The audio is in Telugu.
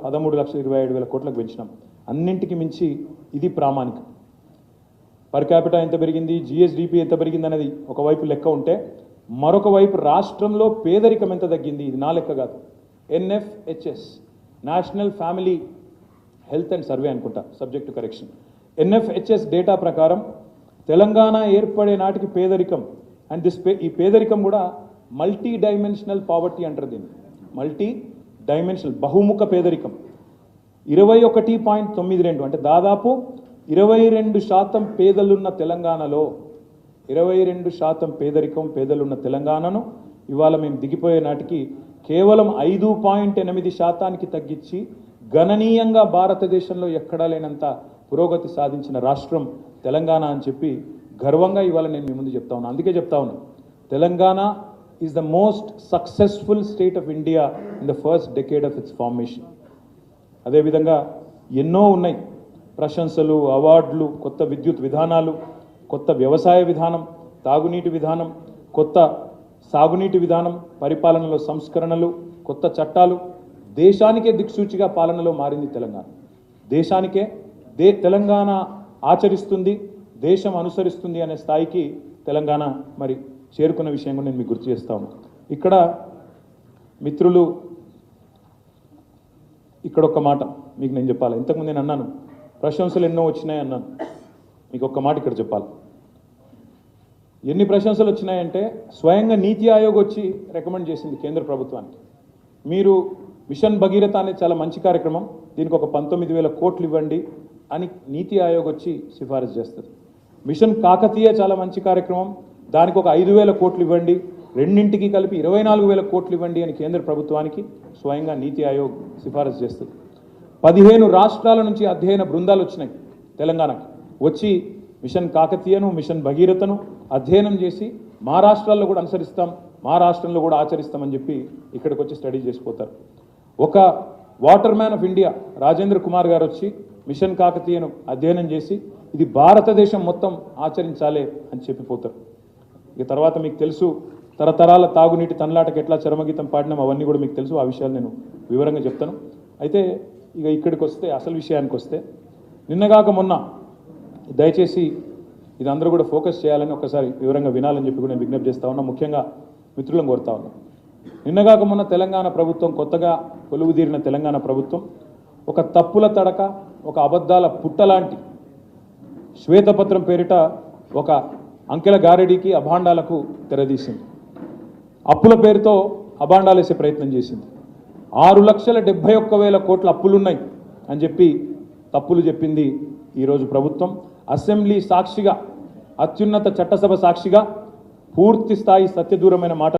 13,27,000 కోట్లకు పెంచినాం. అన్నింటికి మించి ఇది ప్రామాణికం. పర్ క్యాపిటా ఎంత పెరిగింది, జిఎస్డిపి ఎంత పెరిగింది అనేది ఒకవైపు లెక్క ఉంటే, మరొక వైపు రాష్ట్రంలో పేదరికం ఎంత తగ్గింది, ఇది నా లెక్క కాదు. NFHS national family health and survey అనుకుంటా, సబ్జెక్టు కరెక్షన్. NFHS డేటా ప్రకారం తెలంగాణ ఏర్పడే నాటికి పేదరికం అండ్ ఈ పేదరికం కూడా మల్టీ డైమెన్షనల్ పావర్టీ అంటారు దీన్ని. మల్టీ డైమెన్షనల్ బహుముఖ పేదరికం 21.92, అంటే దాదాపు 22% పేదలున్న తెలంగాణలో 22% పేదలున్న తెలంగాణను ఇవాళ మేము దిగిపోయే నాటికి కేవలం 5.8% తగ్గించి గణనీయంగా భారతదేశంలో ఎక్కడా లేనంత పురోగతి సాధించిన రాష్ట్రం తెలంగాణ అని చెప్పి గర్వంగా ఇవాళ నేను మీ ముందు చెప్తా ఉన్నాను. అందుకే చెప్తా ఉన్నాను, Telangana is the most successful state of India in the first decade of it's formation. అదేవిధంగా ఎన్నో ఉన్నాయి ప్రశంసలు, అవార్డులు, కొత్త విద్యుత్ విధానాలు, కొత్త వ్యవసాయ విధానం, తాగునీటి విధానం, కొత్త సాగునీటి విధానం, పరిపాలనలో సంస్కరణలు, కొత్త చట్టాలు. దేశానికే దిక్సూచిగా పాలనలో మారింది తెలంగాణ. దేశానికే తెలంగాణ ఆచరిస్తుంది, దేశం అనుసరిస్తుంది అనే స్థాయికి తెలంగాణ మరి చేరుకున్న విషయం కూడా నేను మీకు గుర్తు చేస్తా ఉన్నాను. ఇక్కడ మిత్రులు ఇక్కడ ఒక్క మాట మీకు నేను చెప్పాలి. ఇంతకుముందు నేను అన్నాను ప్రశంసలు ఎన్నో వచ్చినాయి అన్నాను. మీకు ఒక్క మాట ఇక్కడ చెప్పాలి. ఎన్ని ప్రశంసలు వచ్చినాయంటే స్వయంగా నీతి ఆయోగ్ వచ్చి రికమెండ్ చేసింది కేంద్ర ప్రభుత్వానికి, మీరు మిషన్ భగీరథ అనేది చాలా మంచి కార్యక్రమం, దీనికి ఒక 19,000 కోట్లు ఇవ్వండి అని నీతి ఆయోగ్ వచ్చి సిఫారసు చేస్తుంది. మిషన్ కాకతీయ చాలా మంచి కార్యక్రమం, దానికి ఒక 5,000 కోట్లు ఇవ్వండి, రెండింటికి కలిపి 24,000 కోట్లు ఇవ్వండి అని కేంద్ర ప్రభుత్వానికి స్వయంగా నీతి ఆయోగ్ సిఫారసు చేస్తుంది. 15 రాష్ట్రాల నుంచి అధ్యయన బృందాలు వచ్చినాయి తెలంగాణకి, వచ్చి మిషన్ కాకతీయను, మిషన్ భగీరథను అధ్యయనం చేసి మా రాష్ట్రాల్లో కూడా అనుసరిస్తాం, మా రాష్ట్రంలో కూడా ఆచరిస్తామని చెప్పి ఇక్కడికి వచ్చి స్టడీ చేసిపోతారు. ఒక water man of India Rajendra Kumar గారు వచ్చి మిషన్ కాకతీయను అధ్యయనం చేసి ఇది భారతదేశం మొత్తం ఆచరించాలి అని చెప్పిపోతారు. ఇక తర్వాత మీకు తెలుసు తరతరాల తాగునీటి తనలాటకు ఎట్లా చరమగీతం పాడినాం, అవన్నీ కూడా మీకు తెలుసు. ఆ విషయాలు నేను వివరంగా చెప్తాను. అయితే ఇక ఇక్కడికి వస్తే అసలు విషయానికి వస్తే, నిన్నగాక మొన్న దయచేసి ఇది అందరూ కూడా ఫోకస్ చేయాలని ఒకసారి వివరంగా వినాలని చెప్పి కూడా నేను విజ్ఞప్తి చేస్తా ఉన్నా. ముఖ్యంగా మిత్రులను కోరుతా ఉన్నా. నిన్నగాక మొన్న తెలంగాణ ప్రభుత్వం, కొత్తగా కొలువుదీరిన తెలంగాణ ప్రభుత్వం ఒక తప్పుల తడక, ఒక అబద్ధాల పుట్టలాంటి శ్వేతపత్రం పేరిట ఒక అంకెల గారెడీకి, అభాండాలకు తెరదీసింది. అప్పుల పేరుతో అభాండాలు వేసే ప్రయత్నం చేసింది. 6,71,000 కోట్ల అప్పులున్నాయి అని చెప్పి తప్పులు చెప్పింది ఈరోజు ప్రభుత్వం. అసెంబ్లీ సాక్షిగా, అత్యున్నత చట్టసభ సాక్షిగా పూర్తి స్థాయి సత్యదూరమైన మాట